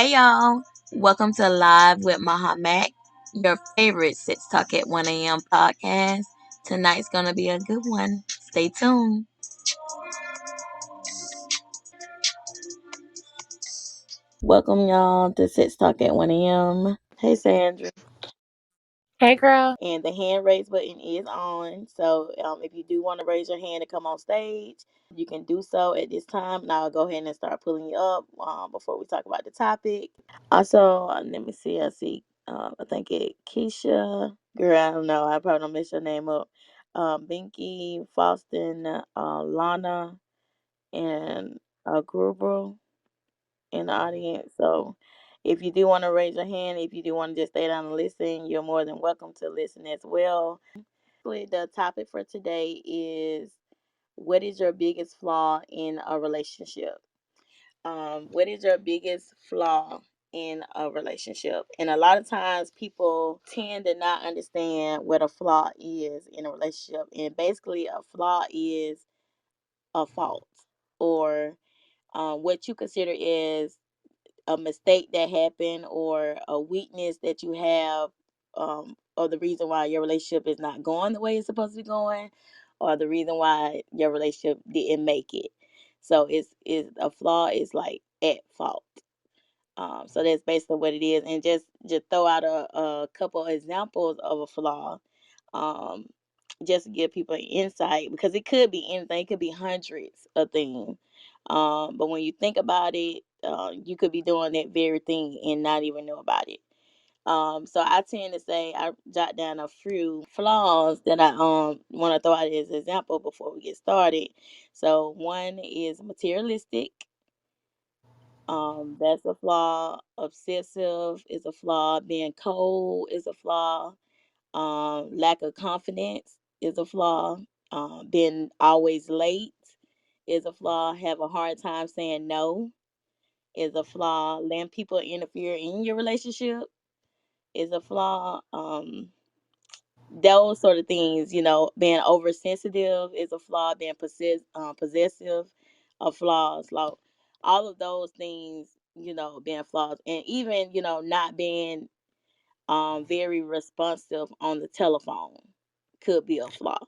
Hey y'all, welcome to Live with Mahamak, your favorite Sits Talk at 1 a.m. podcast. Tonight's gonna be a good one. Stay tuned. Welcome y'all to Sits Talk at 1 a.m. Hey Sandra. Hey, girl. And the hand raise button is on. So if you do want to raise your hand to come on stage, you can do so at this time. And I'll go ahead and start pulling you up before we talk about the topic. Also, let me see. I see. I think it Keisha. Girl, I don't know. I probably don't mess your name up. Binky, Faustin, Lana, and Gruber in the audience. So, if you do want to raise your hand, if you do want to just stay down and listen, you're more than welcome to listen as well. Basically, the topic for today is what is your biggest flaw in a relationship? What is your biggest flaw in a relationship? And a lot of times people tend to not understand what a flaw is in a relationship. And basically, a flaw is a fault or what you consider is a mistake that happened or a weakness that you have, or the reason why your relationship is not going the way it's supposed to be going, or the reason why your relationship didn't make it. So it's a flaw is like at fault. So that's basically what it is. And just throw out a couple examples of a flaw, um, just to give people an insight because it could be anything. It could be hundreds of things. But when you think about it, you could be doing that very thing and not even know about it. So I tend to say I jot down a few flaws that I want to throw out as an example before we get started. So one is materialistic. That's a flaw. Obsessive is a flaw. Being cold is a flaw. Lack of confidence is a flaw. Being always late is a flaw. Have a hard time saying no is a flaw. Letting people interfere in your relationship is a flaw. Those sort of things, being oversensitive is a flaw. Being possessive are flaws. Like all of those things, being flaws, and even not being very responsive on the telephone could be a flaw,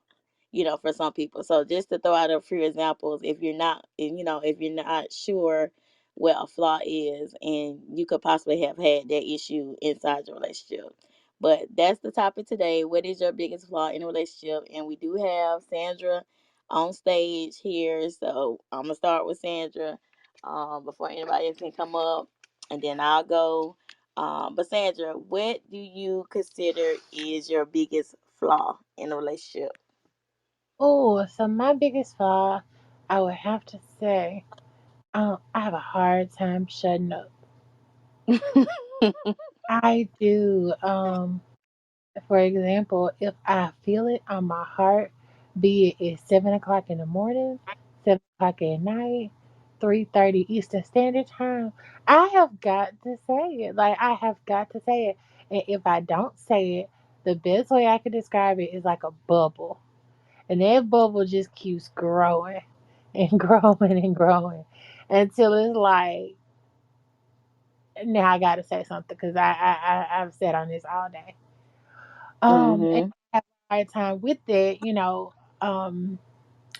for some people. So just to throw out a few examples, if you're not sure what a flaw is, and you could possibly have had that issue inside your relationship. But that's the topic today. What is your biggest flaw in a relationship? And we do have Sandra on stage here. So I'm gonna start with Sandra before anybody else can come up, and then I'll go. But Sandra, what do you consider is your biggest flaw in a relationship? Oh, so my biggest flaw, I would have to say, I have a hard time shutting up. I do. For example, if I feel it on my heart, be it at 7 o'clock in the morning, 7 o'clock at night, 3:30 Eastern Standard Time, I have got to say it. Like I have got to say it. And if I don't say it, the best way I could describe it is like a bubble. And that bubble just keeps growing and growing and growing until it's like, now I got to say something because I've sat on this all day. And Mm-hmm. I have a hard time with that,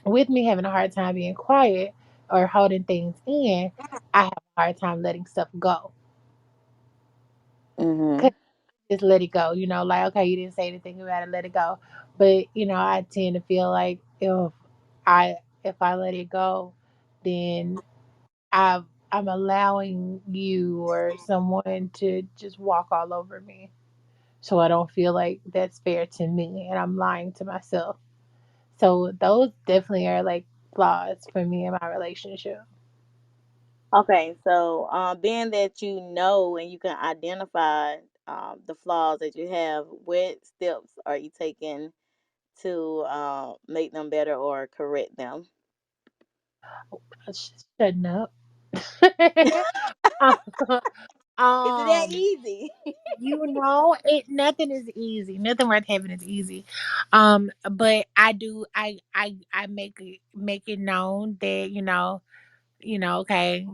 with me having a hard time being quiet or holding things in, I have a hard time letting stuff go. Mm-hmm. 'Cause just let it go, like, okay, you didn't say anything about it, let it go. But, I tend to feel like I if I let it go, then I'm allowing you or someone to just walk all over me. So I don't feel like that's fair to me and I'm lying to myself. So those definitely are like flaws for me in my relationship. Okay, so being that you know and you can identify the flaws that you have, what steps are you taking to make them better or correct them? Shutting up. Is it that um, easy? it nothing is easy. Nothing worth having is easy. But I do I make it known that, okay,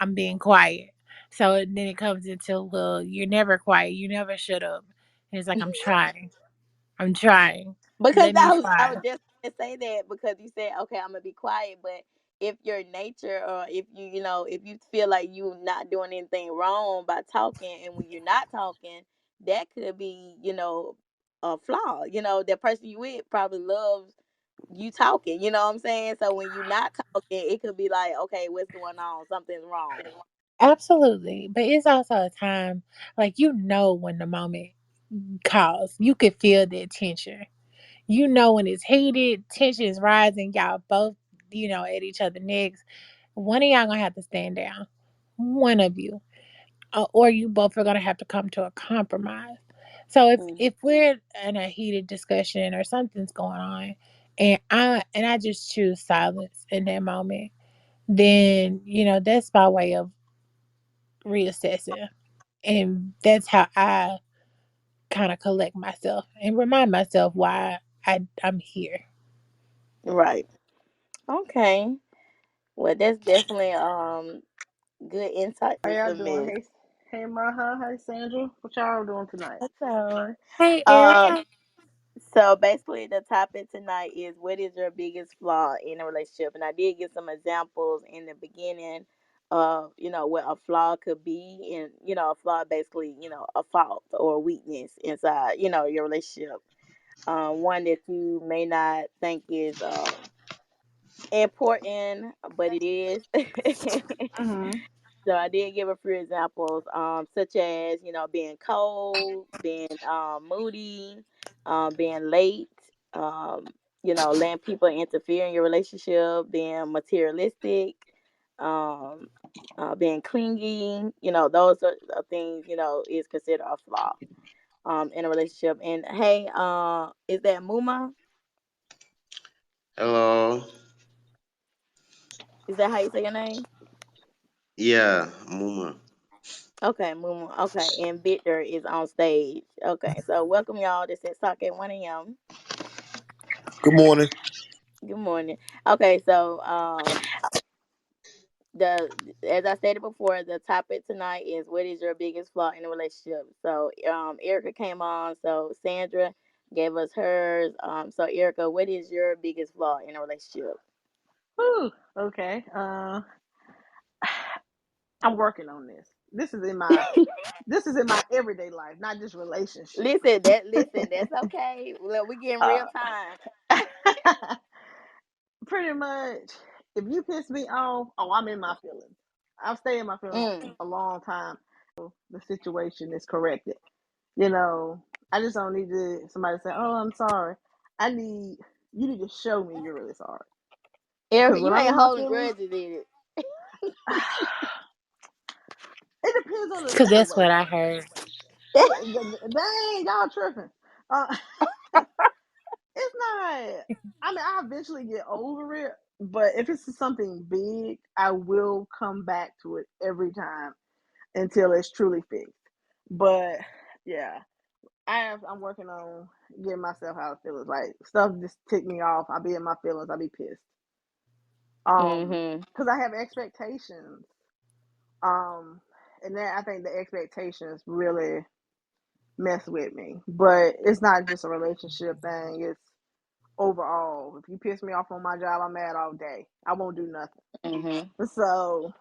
I'm being quiet. So then it comes into, well, you're never quiet. You never shut up. And it's like, I'm trying. I'm trying. Because Let me I try. was just gonna say that because you said, okay, I'm gonna be quiet, but if your nature, or if if you feel like you're not doing anything wrong by talking, and when you're not talking, that could be, a flaw. That person you with probably loves you talking. You know what I'm saying? So when you're not talking, it could be like, okay, what's going on? Something's wrong. Absolutely. But it's also a time, like, when the moment calls, you could feel the tension. When it's heated, tension is rising, y'all both, at each other necks. One of y'all gonna have to stand down. One of you. Or you both are gonna have to come to a compromise. So Mm. if we're in a heated discussion or something's going on, and I just choose silence in that moment, then that's my way of reassessing, and that's how I kind of collect myself and remind myself why I'm here. Right. Okay. Well, that's definitely good insight How to y'all doing? submit. Hey, Maha. Hey, Sandra. What y'all doing tonight? So, Hey, um, Erica. so basically, the topic tonight is, what is your biggest flaw in a relationship? And I did give some examples in the beginning of, what a flaw could be, and a flaw basically, a fault or a weakness inside, your relationship. One that you may not think is important, but it is. Mm-hmm. So I did give a few examples, such as, being cold, being moody, being late, letting people interfere in your relationship, being materialistic, um, being clingy. Those are things, is considered a flaw in a relationship. And hey, is that Muma? Hello. Is that how you say your name? Yeah, Muma. Okay, Muma. Okay, and Victor is on stage. Okay, so welcome y'all. This is Talk at 1 a.m. Good morning. Good morning. Okay, so the as I stated before, the topic tonight is, what is your biggest flaw in a relationship? So Erica came on, so Sandra gave us hers. So Erica, what is your biggest flaw in a relationship? Whew. Okay. I'm working on this. This is in my everyday life, not just relationship. Listen, that's okay. Look, we getting real Uh, time. pretty much, if you piss me off, oh, I'm in my feelings. I'll stay in my feelings Mm. a long time until the situation is corrected. You know, I just don't need somebody to say, "Oh, I'm sorry." I need you need to show me you're really sorry. Erica, Because when you I'm ain't in my holding feelings, grudges, is it depends on the Because that's what I situation. heard. it? Dang, y'all tripping. Uh, it's not. I mean, I eventually get over it, but if it's something big, I will come back to it every time until it's truly fixed. But yeah, I'm working on getting myself out of feelings. Like stuff just tick me off. I be in my feelings. I be pissed. Mm-hmm. Because I have expectations. Um, and then I think the expectations really mess with me. But it's not just a relationship thing. It's overall. If you piss me off on my job, I'm mad all day. I won't do nothing. Mm-hmm. So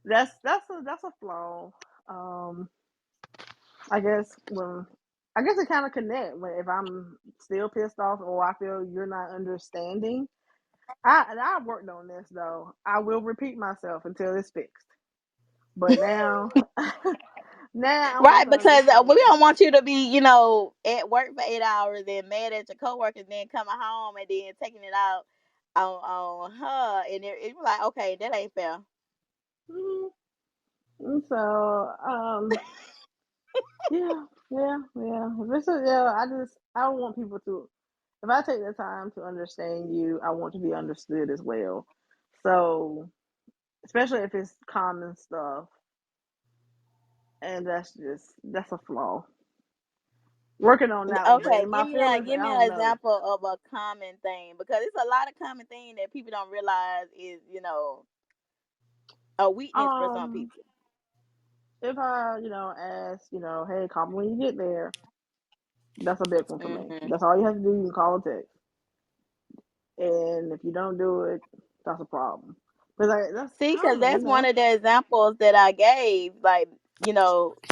that's a flaw. Um, I guess when I guess it kind of connect when if I'm still pissed off or I feel you're not understanding. I've worked on this though. I will repeat myself until it's fixed. But now now I'm Right, working on because we understanding. don't want you to be, at work for 8 hours and mad at your coworkers, then coming home and then taking it out on her, and it's like, okay, that ain't fair. Mhm. And so yeah, yeah. Yeah, I don't want people to. If I take the time to understand you, I want to be understood as well. So especially if it's common stuff, and that's a flaw. Working on that one, but Okay, in my give me a feelings, I give me an don't know. example of a common thing, because it's a lot of common thing that people don't realize is, a weakness for some Um, people. If I, ask, hey, call me when you get there, that's a big one for me. Hmm. That's all you have to do. You can call or text. And if you don't do it, that's a problem. But like, that's, See, I because don't know, that's one of the examples that I gave, like,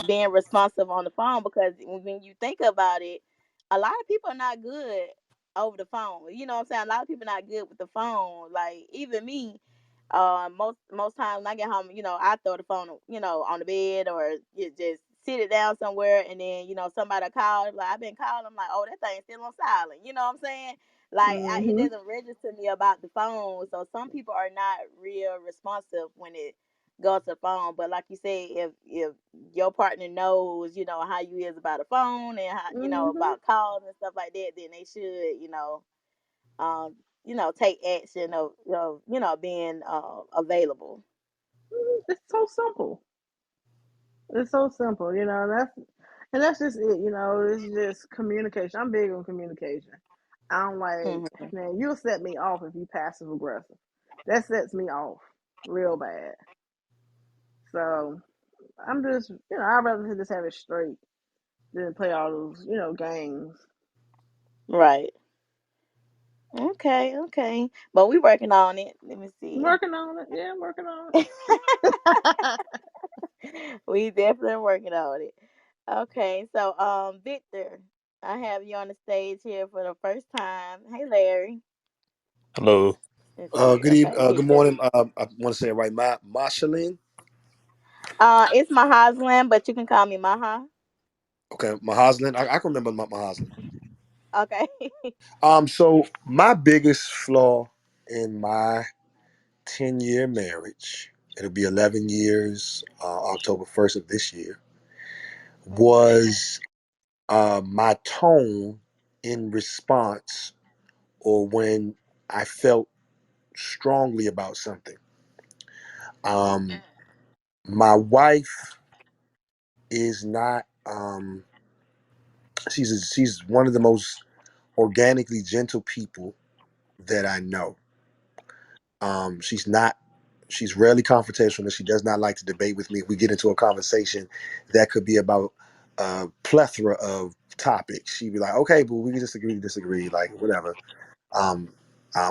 being responsive on the phone. Because when you think about it, a lot of people are not good over the phone. You know what I'm saying? A lot of people not good with the phone. Like, even me, most times when I get home, I throw the phone, on the bed, or you just sit it down somewhere, and then somebody call, like, I've been calling, I'm like, oh, that thing's still on silent. You know what I'm saying? Like, it Mm-hmm. doesn't register me about the phone. So some people are not real responsive when it goes to the phone. But like you said, if your partner knows, how you is about a phone, and how Mm-hmm. about calls and stuff like that, then they should, um, take action of being available. It's so simple. It's so simple, that's just it, it's just communication. I'm big on communication. I don't like, Hmm. man, you'll set me off if you passive aggressive. That sets me off real bad. So I'm just, I'd rather just have it straight than play all those, games. Right. Okay. Okay. But we working on it. Let me I'm see. working on it. Yeah, I'm working on it. We definitely working on it. Okay, so Victor, I have you on the stage here for the first time. Hey, Larry. Hello. Let's see. Good evening. Okay, Good Victor. morning. I want to say it right. Mashalin. It's Mahazlan, but you can call me Maha. Okay, Mahaslin. I can remember Mahaslin. Okay. So my biggest flaw in my 10-year marriage, it'll be 11 years, October 1st of this year, Okay. was my tone in response or when I felt strongly about something. Um, my wife is not. She's one of the most organically gentle people that I know. She's not. She's rarely confrontational. She does not like to debate with me. If we get into a conversation that could be about a plethora of topics, she'd be like, "Okay, but we can disagree, like whatever." Um,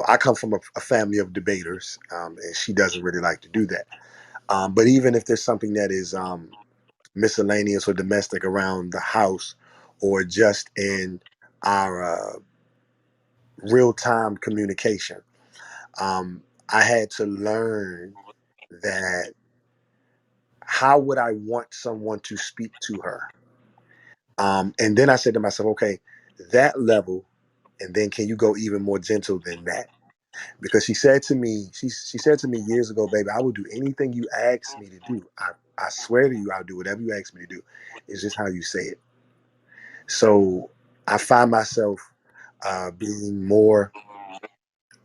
I come from a family of debaters, and she doesn't really like to do that. But even if there's something that is miscellaneous or domestic around the house, or just in our real time communication, I had to learn that how would I want someone to speak to her? And then I said to myself, okay, that level, and then can you go even more gentle than that? Because she said to me years ago, baby, I will do anything you ask me to do. I swear to you, I'll do whatever you ask me to do. It's just how you say it. So I find myself being more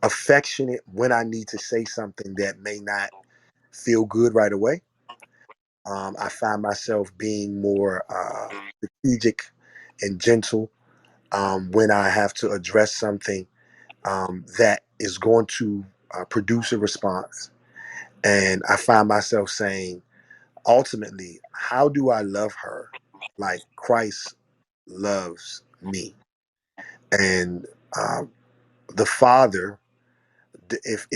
affectionate when I need to say something that may not feel good right away. I find myself being more strategic and gentle when I have to address something that is going to produce a response. And I find myself saying, ultimately, how do I love her like Christ loves me? And um, the Father, if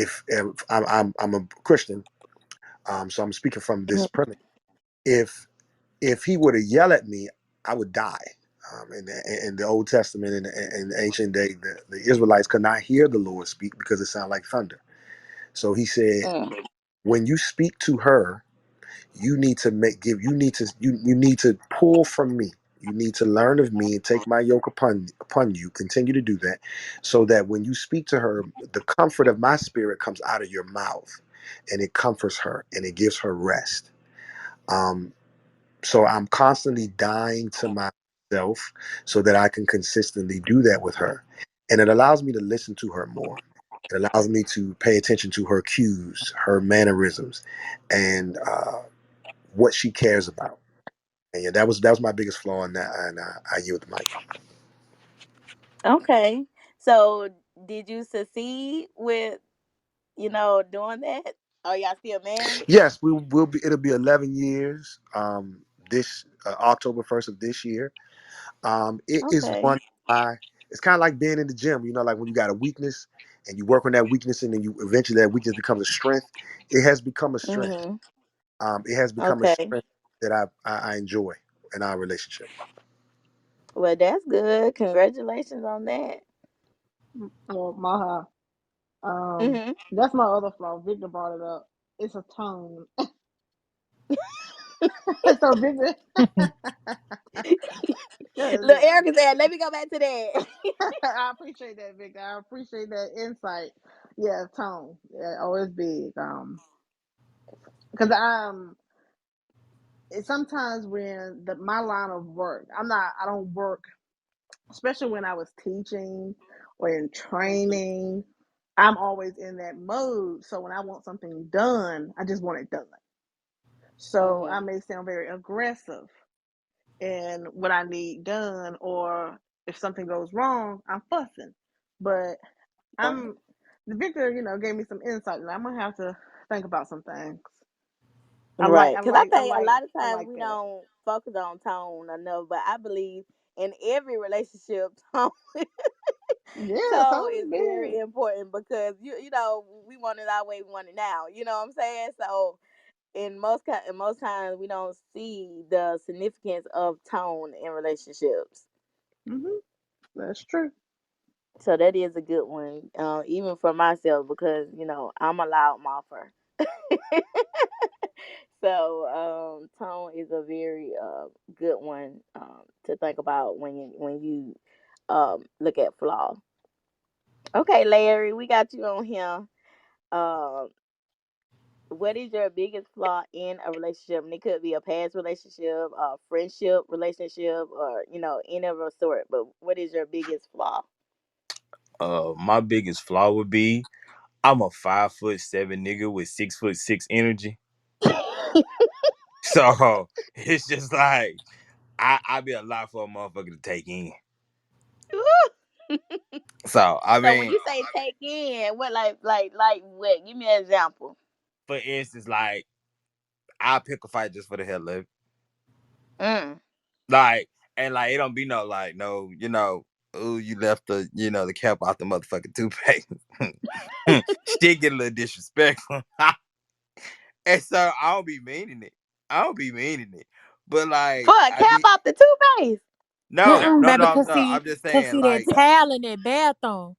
I'm a Christian, so I'm speaking from this premise. If he were to yell at me, I would die. In the Old Testament, in the ancient day, the Israelites could not hear the Lord speak because it sounded like thunder. So he said, Mm. when you speak to her, you need to you need to pull from me. You need to learn of me and take my yoke upon you. Continue to do that, so that when you speak to her, the comfort of my spirit comes out of your mouth, and it comforts her and it gives her rest. Um, so I'm constantly dying to myself so that I can consistently do that with her. And it allows me to listen to her more. It allows me to pay attention to her cues, her mannerisms, and what she cares about. And yeah, that was my biggest flaw in that. And I yield the mic. Okay. So, did you succeed with doing that? Oh, y'all still married? Yes, we will be. It'll be 11 years. This October 1st of this year. It is Okay. one. I. It's kind of like being in the gym. You know, like when you got a weakness and you work on that weakness, and then you eventually that weakness becomes a strength. It has become a strength. Mhm. It has become a Okay. strength that I enjoy in our relationship. Well, that's good. Congratulations on that. Well, Maha, Mhm. that's my other flaw. Victor brought it up. It's a tone. So Victor, because Look, Erica said, "Let me go back to that." I appreciate that, Victor. I appreciate that insight. Yeah, tone. Yeah, always big. Because sometimes when my line of work, I don't work, especially when I was teaching or in training. I'm always in that mode. So when I want something done, I just want it done. So I Mhm. may sound very aggressive in what I need done, or if something goes wrong, I'm fussing. But Right. I'm Victor, gave me some insight, and I'm gonna have to think about some things. I like, Right. I Because I like, I think a like, lot of I times like we that. don't focus on tone enough, but I believe in every relationship, tone, Yeah, tone Tony's is big. very important because we want it our way, we want it now. You know what I'm saying? So in most times we don't see the significance of tone in relationships. That's true. So that is a good one, even for myself because I'm a loud mouther. So tone is a very good one to think about when you look at flaw. Okay, Larry, we got you on here. Um, what is your biggest flaw in a relationship? And it could be a past relationship, a friendship relationship, or any of a sort. But what is your biggest flaw? My biggest flaw would be I'm a 5'7" nigga with 6'6" energy. So it's just like I be a lot for a motherfucker to take in. So I So when mean, you say take in, what like what? Give me an example. for instance, like I pick a fight just for the hell of it. Mm. Like and like it don't be no like no, ooh, you left the cap off the motherfucking toothpaste. Shit get a little disrespectful. And so I don't be meaning it. I don't be meaning it. But For like a I cap be off the toothpaste. no, Mm-mm, no, baby, no, no. I'm just cause saying see that like towel in that bathroom.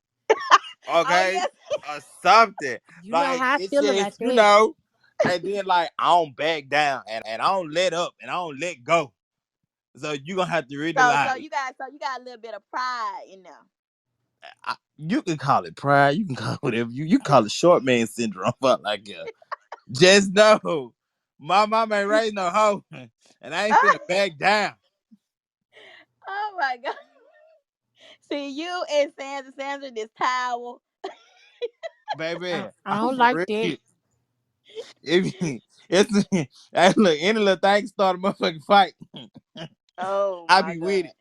Oh okay yes. or something. You know Like how I it's feel about just, that. and then like I don't back down and I don't let up and I don't let go. So you gonna have to really like So you got a little bit of pride in there. you can call it pride, you can call it whatever you can call it short man syndrome, but like just know my mama ain't raised no hoe and I ain't finna back down, Oh my god. See you and Sandra this towel. baby. I I'm don't for like that. real. If it's hey, look, any little thing can start a motherfucking fight. Oh I my be with god. it.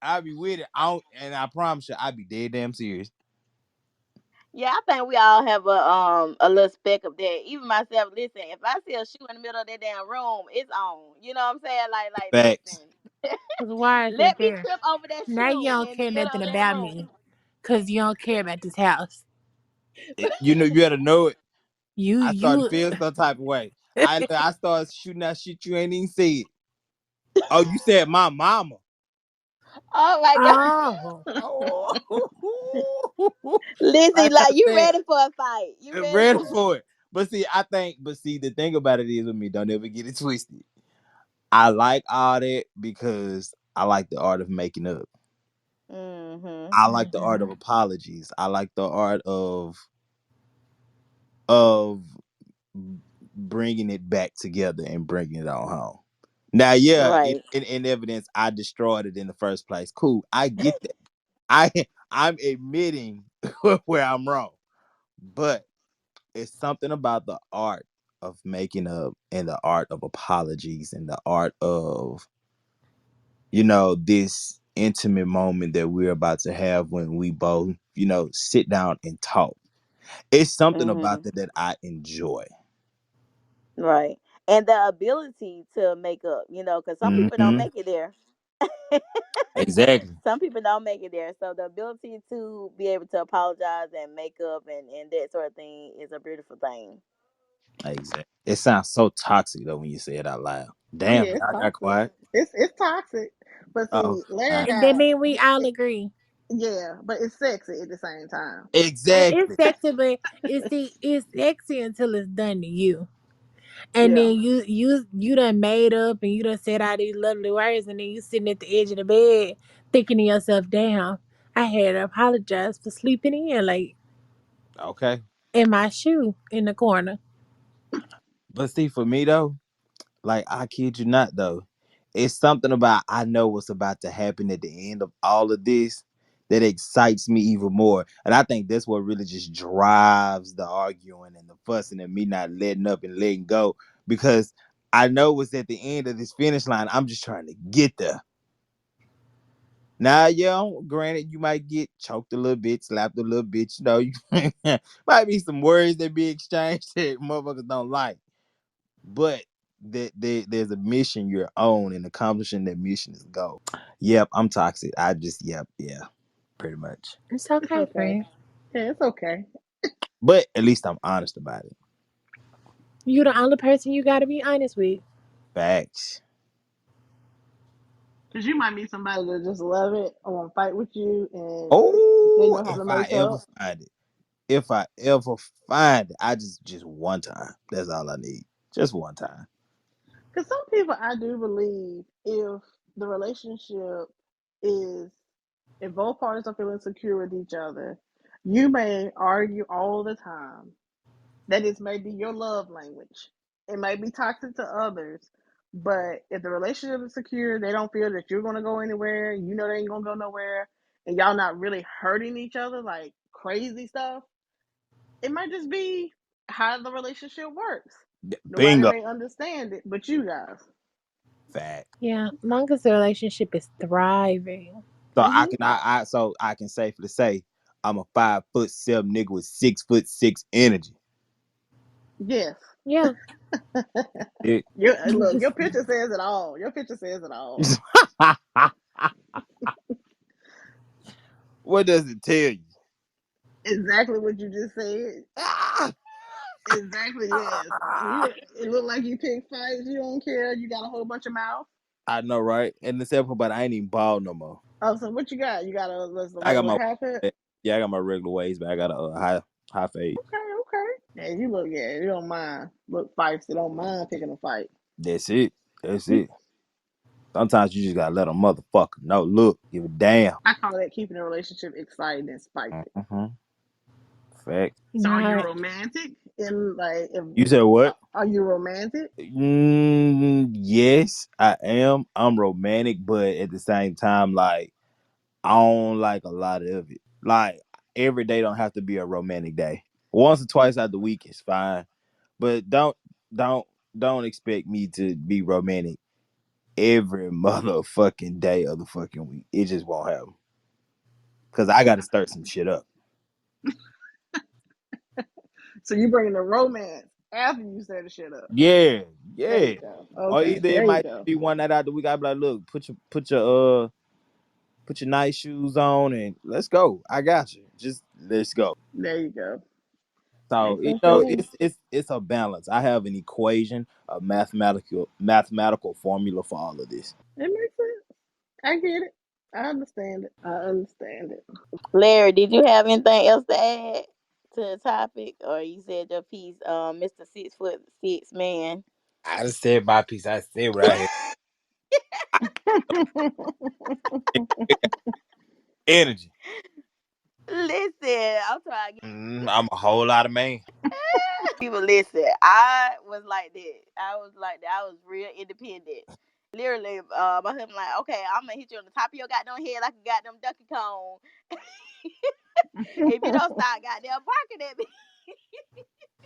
I be with it. I don't, and I promise you, I be dead damn serious. Yeah, I think we all have a little speck of that. Even myself, listen, if I see a shoe in the middle of that damn room, it's on. You know what I'm saying? Like Facts. listen. Cause why is it Let me there? trip over that Now you shoe don't in the care middle nothing of that about room. me. Cause you don't care about this house. You better know it. You I started to you feel some type of way. I started shooting that shit you ain't even see it. Oh, you said my mama. Oh my god. oh. Oh, Listen, like I like you said, ready for a fight. You ready ready for for it. But see, the thing about it is with me, don't ever get it twisted. I like all that because I like the art of making up. Mhm. I like the art of Mhm. apologies. I like the art of bringing it back together and bringing it on home. Now, yeah, Right. in evidence, I destroyed it in the first place. Cool, I get that. I I'm admitting where I'm wrong, but it's something about the art of making up and the art of apologies and the art of this intimate moment that we're about to have when we both sit down and talk. It's something about Mhm. that I enjoy. Right. And the ability to make up, because some people don't Hmm. make it there. Exactly. Some people don't make it there. So the ability to be able to apologize and make up and that sort of thing is a beautiful thing. Exactly. It sounds so toxic though when you say it out loud. Oh Damn, yeah, it's I got toxic. quiet. It's toxic. But Oh, see, Larry nah. And that got mean we all agree. yeah, but it's sexy at the same time. It's Exactly. sexy, but it's sexy until it's done to you. And Yeah. then you done made up and you done said all these lovely words, and then you sitting at the edge of the bed thinking to yourself, "Damn, I had to apologize for sleeping in like Okay. in my shoe in the corner." But see, for me though, like I kid you not though, it's something about I know what's about to happen at the end of all of this that excites me even more. And I think that's what really just drives the arguing and the fussing and me not letting up and letting go. Because I know what's at the end of this finish line. I'm just trying to get there. Now, yeah, granted, you might get choked a little bit, slapped a little bit. You might be some words that be exchanged that motherfuckers don't like. But there's a mission you're on, and accomplishing that mission is goal. Yep, I'm toxic. I just, yep, yeah, pretty much. It's It's okay, okay. friend. Yeah, it's okay. But at least I'm honest about it. You the only person you got to be honest with. Facts. Cause you might meet somebody that just love it or want to fight with you, and they Oh, know how if to I make ever up. find it, if I ever find it, I just one time. That's all I need. Just one time. Cause some people, I do believe, if the relationship is, if both parties are feeling secure with each other, you may argue all the time. That is maybe your love language. It may be toxic to others, but if the relationship is secure, they don't feel that you're gonna go anywhere. You know they ain't gonna go nowhere, and y'all not really hurting each other like crazy stuff. It might just be how the relationship works. Nobody Bingo. may understand it, but you guys. Fact. Yeah, long as the relationship is thriving. So I Mm-hmm. can so I can safely say I'm a 5'7" nigga with 6'6" energy. Yes. Yeah. It- Your look, your picture says it all. Your picture says it all. what does it tell you? Exactly what you just said. Exactly, yes. You, it look like you pick fights. You don't care. You got a whole bunch of mouth. I know, right? And the simple, but I ain't even bald no more. Oh, so what you got? You got a what's the I got regular my half it? yeah, I got my regular ways, but I got a high fade. Okay, okay. Yeah, you look. Yeah, you don't mind. Look, fights. You don't mind picking a fight. That's it. That's it. Sometimes you just gotta let a motherfucker know. Look, give a damn. I call that keeping a relationship exciting and spicy. Mm-hmm. Fact. So, are you Not. romantic? In like, if, You said what? are you romantic? Yes, I am. I'm romantic, but at the same time, like I don't like a lot of it. Like every day don't have to be a romantic day. Once or twice out the week is fine, but don't don't expect me to be romantic every motherfucking day of the fucking week. It just won't happen because I got to stir some shit up. So you bringing the romance after you set the shit up. Yeah, There yeah. you go. Or Okay, either it there you might go. be one night out the week. I be like, look, put your nice shoes on and let's go. I got you. Just let's go. There you go. So Makes sense to me. it's a balance. I have an equation, a mathematical formula for all of this. It makes sense. I get it. I understand it. I understand it. Larry, did you have anything else to add to the topic, or you said your piece, Mr. 6'6" man? I just said my piece. I said what I had. Energy. Listen, I'm trying to I'm a whole lot of man. people listen. I was like that. I was like that. I was real independent. Literally, my husband like, okay, I'm gonna hit you on the top of your goddamn head like a goddamn Donkey Kong. If you don't stop goddamn barking at me.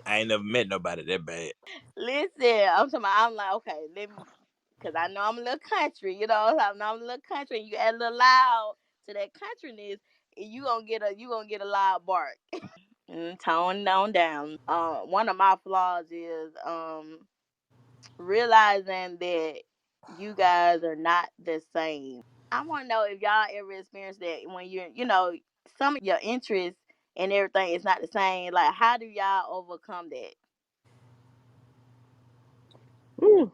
I ain't never met nobody that bad. Listen, I'm like, okay, let me, cause I know I'm a little country, I know I'm a little country. You add a little loud to that countryness, and you gonna get a loud bark. Tone on down. One of my flaws is realizing that you guys are not the same. I want to know if y'all ever experienced that when some of your interests and everything is not the same. Like, how do y'all overcome that? Ooh.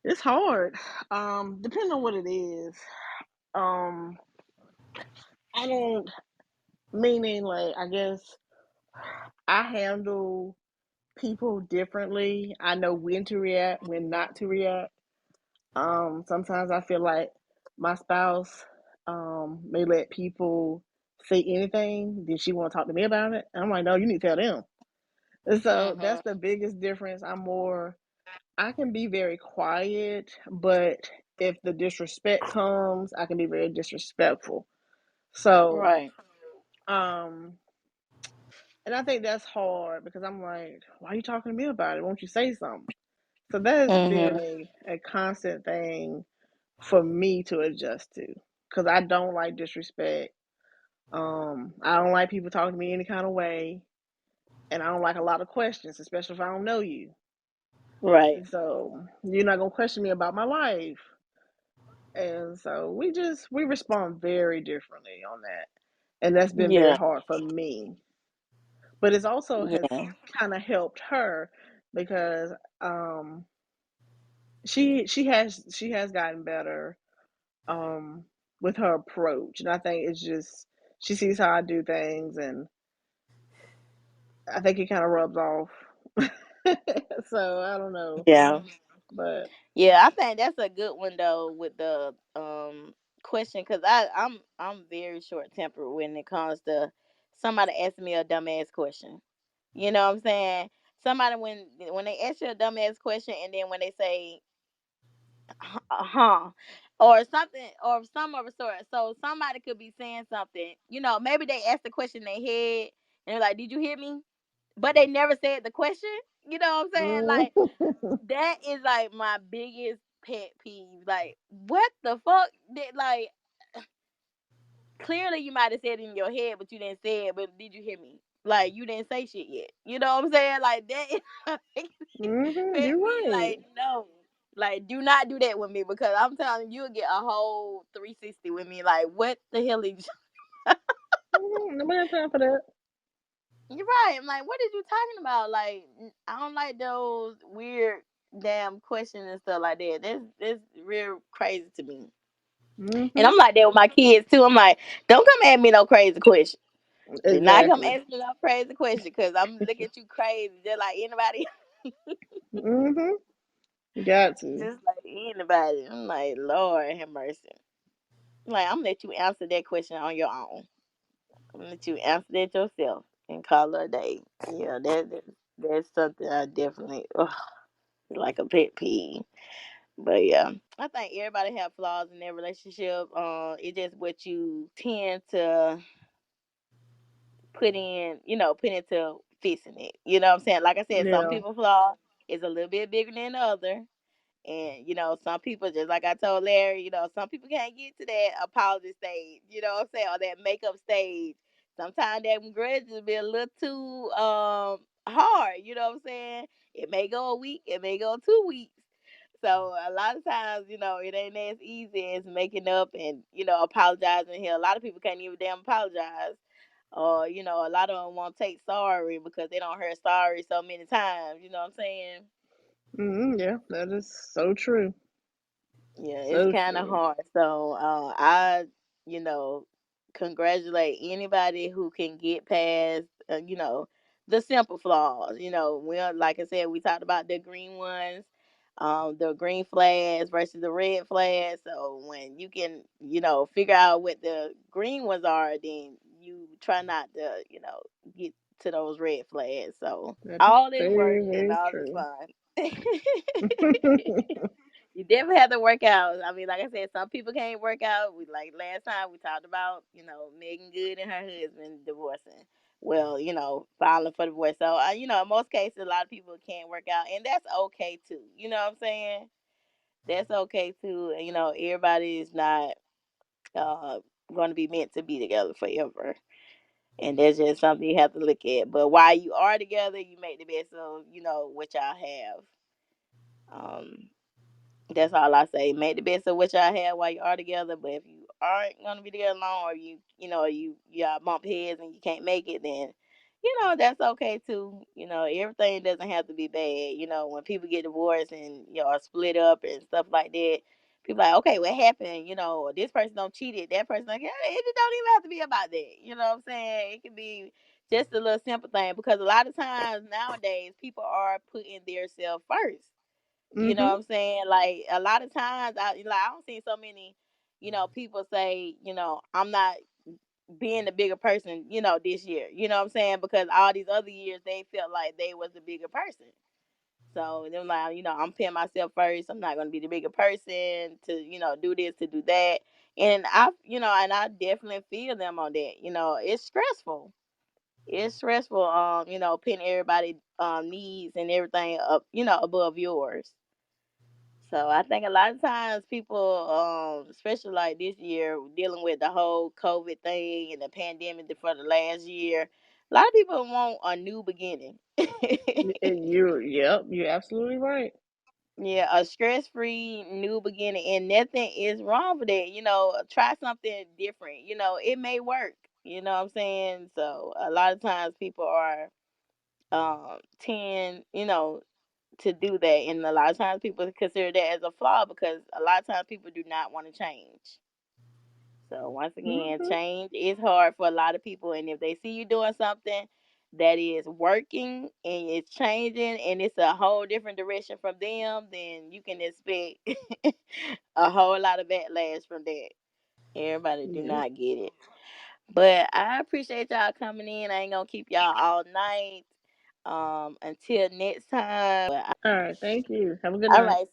It's hard. Depending on what it is. Um, I don't meaning like I guess I handle people differently. I know when to react, when not to react. Sometimes I feel like my spouse may let people say anything. Did she want to talk to me about it? And I'm like, no, you need to tell them. And so Mhm. that's the biggest difference. I can be very quiet, but if the disrespect comes, I can be very disrespectful. So, Right. um, and I think that's hard because I'm like, why are you talking to me about it? Won't you say something? So that has been Mhm. a constant thing for me to adjust to because I don't like disrespect. I don't like people talking to me any kind of way, and I don't like a lot of questions, especially if I don't know you. Right. And so you're not gonna question me about my life, and so we respond very differently on that, and that's been very Yeah. hard for me. But it's also has Yeah. kind of helped her because um, she has gotten better um, with her approach, and I think it's just she sees how I do things, and I think it kind of rubs off. So I don't know, Yeah. but Yeah, I think that's a good one though with the question, because I'm very short tempered when it comes to somebody asking me a dumbass question. You know what I'm saying? Somebody when they ask you a dumbass question and then when they say huh or something or some of a sort, so somebody could be saying something. Maybe they asked the question in their head and they're like, "Did you hear me?" But they never said the question. You know what I'm saying? Like mm-hmm, that is like my biggest pet peeve. Like, what the fuck? Like, clearly you might have said it in your head, but you didn't say it. But did you hear me? Like, you didn't say shit yet. You know what I'm saying? Like that is my pet you're peeve. right. Like, no. Like, do not do that with me because I'm telling you, you'll get a whole 360 with me. Like, what the hell is Nobody have time for that. you're right. I'm like, what is you talking about? Like, I don't like those weird damn questions and stuff like that. That's real crazy to me. And Mm-hmm. I'm like that with my kids too. I'm like, don't come at me no crazy question. Do not come Exactly. ask me no crazy question because I'm look at you crazy just like anybody, Mm-hmm. Got to. just like anybody. I'm like, Lord have mercy. Like, I'm gonna let you answer that question on your own. I'm gonna let you answer that yourself and call it a day. Yeah, that's something I definitely like a pet peeve. But yeah, I think everybody have flaws in their relationship. It's just what you tend to put into fixing it. You know what I'm saying? Like I said, some Yeah. people flaw is a little bit bigger than the other. And some people, just like I told Larry, some people can't get to that apology stage, you know what I'm saying, or that makeup stage. Sometimes that grudges be a little too hard, you know what I'm saying? It may go a week, it may go 2 weeks. So a lot of times, it ain't as easy as making up and, apologizing here. A lot of people can't even damn apologize. Or, a lot of them won't take sorry because they don't hear sorry so many times, you know what I'm saying? Yeah, that is so true. Yeah, it's So kind of true. hard. So I, you know, congratulate anybody who can get past, the simple flaws. Like I said, we talked about the green ones, the green flags versus the red flags. So when you can, figure out what the green ones are, then you try not to, get to those red flags. So That is all is work very, and very all is true. fun. You definitely have to work out. I mean, like I said, some people can't work out. We like last time we talked about, Megan Good and her husband divorcing. Well, filing for divorce. So, in most cases, a lot of people can't work out, and that's okay too. You know what I'm saying? That's okay too. And, everybody is not uh going to be meant to be together forever. And that's just something you have to look at. But while you are together, you make the best of, what y'all have. Um, that's all I say. Make the best of what y'all have while you are together. But if you aren't gonna be together long, or y'all bump heads and you can't make it, then that's okay too. Everything doesn't have to be bad. When people get divorced and are split up and stuff like that, people like, okay, what happened? This person don't cheated, that person like, yeah, it don't even have to be about that. You know what I'm saying? It can be just a little simple thing, because a lot of times nowadays people are putting their self first. You know Mm-hmm. what I'm saying? Like a lot of times, I don't see so many, people say, I'm not being the bigger person, this year. You know what I'm saying? Because all these other years they felt like they was the bigger person. So they're like, I'm putting myself first. I'm not gonna be the bigger person to, do this, to do that. And I definitely feel them on that. It's stressful. It's stressful, putting everybody needs and everything up, above yours. So I think a lot of times people, especially like this year, dealing with the whole COVID thing and the pandemic for the last year, a lot of people want a new beginning. Yep, you're absolutely right. Yeah, a stress-free new beginning, and nothing is wrong with that. Try something different. It may work. You know what I'm saying? So a lot of times people are tend, to do that, and a lot of times people consider that as a flaw, because a lot of times people do not want to change. So once again, Mm-hmm. change is hard for a lot of people, and if they see you doing something that is working and it's changing and it's a whole different direction from them, then you can expect a whole lot of backlash from that. Everybody do Yep. not get it. But I appreciate y'all coming in. I ain't gonna keep y'all all night. Until next time. All right. Thank you. Have a good All night. right.